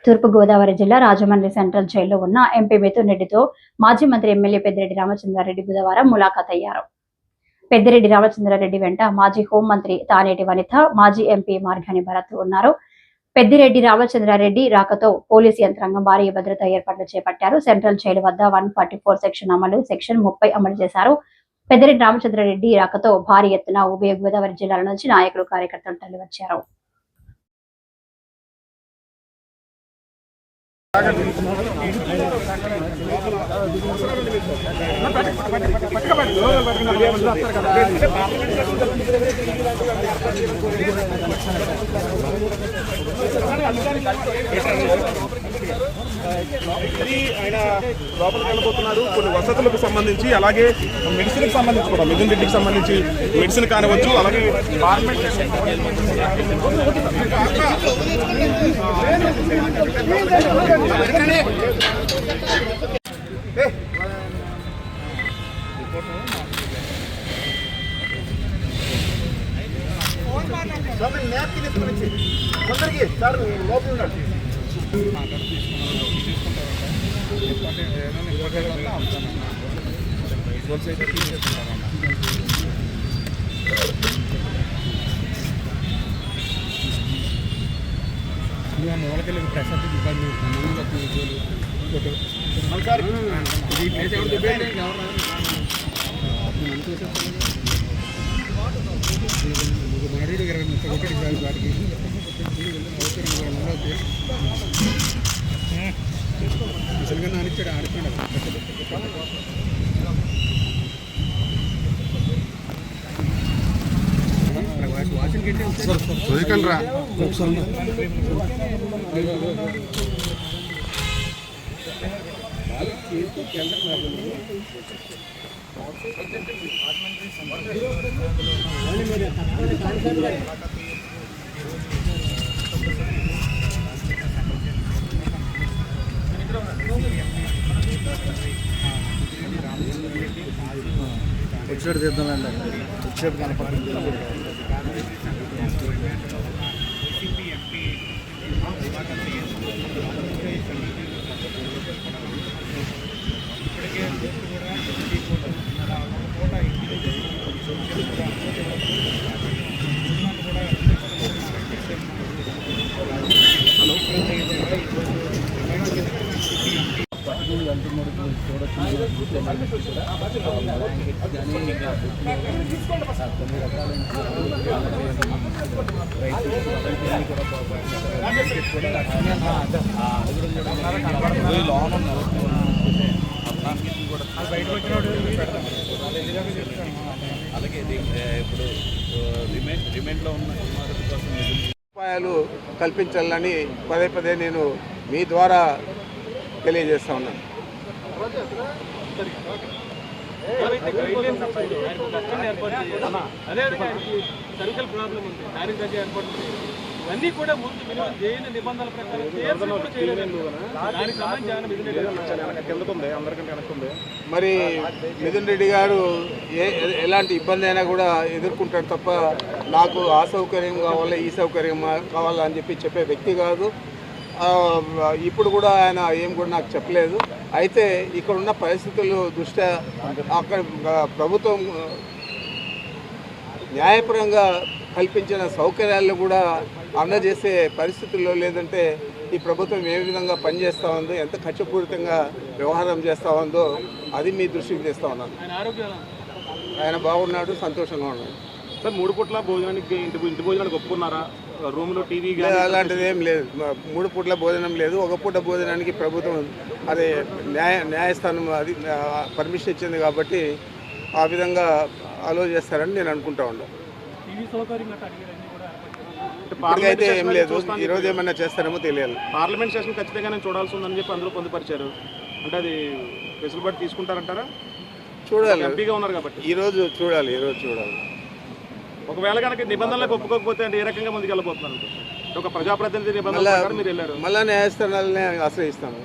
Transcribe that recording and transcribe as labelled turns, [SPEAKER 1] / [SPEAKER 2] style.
[SPEAKER 1] తూర్పు గోదావరి జిల్లా రాజమండ్రి సెంట్రల్ జైల్లో ఉన్న ఎంపీ మిథున్ రెడ్డితో మాజీ మంత్రి ఎమ్మెల్యే పెద్దిరెడ్డి రామచంద్రారెడ్డి బుధవారం ములాఖాత్ అయ్యారు. పెద్దిరెడ్డి రామచంద్రారెడ్డి వెంట మాజీ హోంమంత్రి తానేటి వనిత, మాజీ ఎంపీ మార్గాని భరత్ ఉన్నారు. పెద్దిరెడ్డి రామచంద్రారెడ్డి రాకతో పోలీసు యంత్రాంగం భారీ భద్రతా ఏర్పాట్లు చేపట్టారు. సెంట్రల్ జైలు వద్ద 144 సెక్షన్ అమలు, సెక్షన్ 30 అమలు చేశారు. పెద్దిరెడ్డి రామచంద్రారెడ్డి రాకతో భారీ ఎత్తున ఉభయ గోదావరి జిల్లాల నుంచి నాయకులు, కార్యకర్తలు తరలివచ్చారు.
[SPEAKER 2] ఆయన లోపలికి వెళ్ళబోతున్నారు. కొన్ని వసతులకు సంబంధించి, అలాగే మెడిసిన్కి సంబంధించి కూడా మిథున్ రెడ్డికి సంబంధించి మెడిసిన్ కానివచ్చు, అలాగే ప్రసాద్ రా వచ్చేది తీద్దామండి. వచ్చేది కనపడుతుంది. అలాగే ఇప్పుడు రిమైండ్లో ఉన్న ఉపాయాలు కల్పించాలని పదే పదే నేను మీ ద్వారా తెలియజేస్తా ఉన్నాను.
[SPEAKER 3] ఇవన్నీ కూడా ముందు జైలు నిబంధనల ప్రకారం
[SPEAKER 2] మరి మిథున్ రెడ్డి గారు ఎలాంటి ఇబ్బంది అయినా కూడా ఎదుర్కొంటాడు తప్ప నాకు ఆ సౌకర్యం కావాలా, ఈ సౌకర్యం కావాలా అని చెప్పే వ్యక్తి కాదు. ఇప్పుడు కూడా ఆయన ఏం కూడా నాకు చెప్పలేదు. అయితే ఇక్కడ ఉన్న పరిస్థితుల దృష్ట్యా అక్కడ ప్రభుత్వం న్యాయపరంగా కల్పించిన సౌకర్యాలను కూడా అందజేసే పరిస్థితుల్లో లేదంటే ఈ ప్రభుత్వం ఏ విధంగా పనిచేస్తూ ఉందో, ఎంత ఖర్చుపూరితంగా వ్యవహారం చేస్తూ ఉందో అది మీ దృష్టికి తెస్తూ ఉన్నాను. ఆయన బాగున్నాడు, సంతోషంగా ఉన్నాడు.
[SPEAKER 3] సార్ 3 పూట్ల భోజనానికి ఇంటి భోజనానికి ఒప్పుకున్నారా? రూమ్లో టీవీ
[SPEAKER 2] అలాంటిది ఏం లేదు. 3 పూట్ల భోజనం లేదు. ఒక పూట భోజనానికి ప్రభుత్వం అదే న్యాయస్థానం అది పర్మిషన్ ఇచ్చింది కాబట్టి ఆ విధంగా అలో చేస్తారని నేను అనుకుంటా ఉన్నాను. ఇప్పటికైతే ఏం లేదు. ఈరోజు ఏమన్నా చేస్తారేమో తెలియాలి.
[SPEAKER 3] పార్లమెంట్ సెషన్ ఖచ్చితంగా నేను చూడాల్సి ఉందని చెప్పి అందులో పొందుపరిచారు. అంటే అది వెసులుబాటు తీసుకుంటారంటారా?
[SPEAKER 2] చూడాలి.
[SPEAKER 3] ఎంపీగా ఉన్నారు కాబట్టి
[SPEAKER 2] ఈరోజు చూడాలి.
[SPEAKER 3] ఒకవేళ కనుక నిబంధనలకు ఒప్పుకోకపోతే అంటే ఏ రకంగా ముందుకు వెళ్ళబోతున్నారు? ఒక ప్రజాప్రతినిధి నిబంధనలు మీరు వెళ్ళారు,
[SPEAKER 2] మళ్ళీ న్యాయస్థానాలనే ఆశ్రయిస్తాము.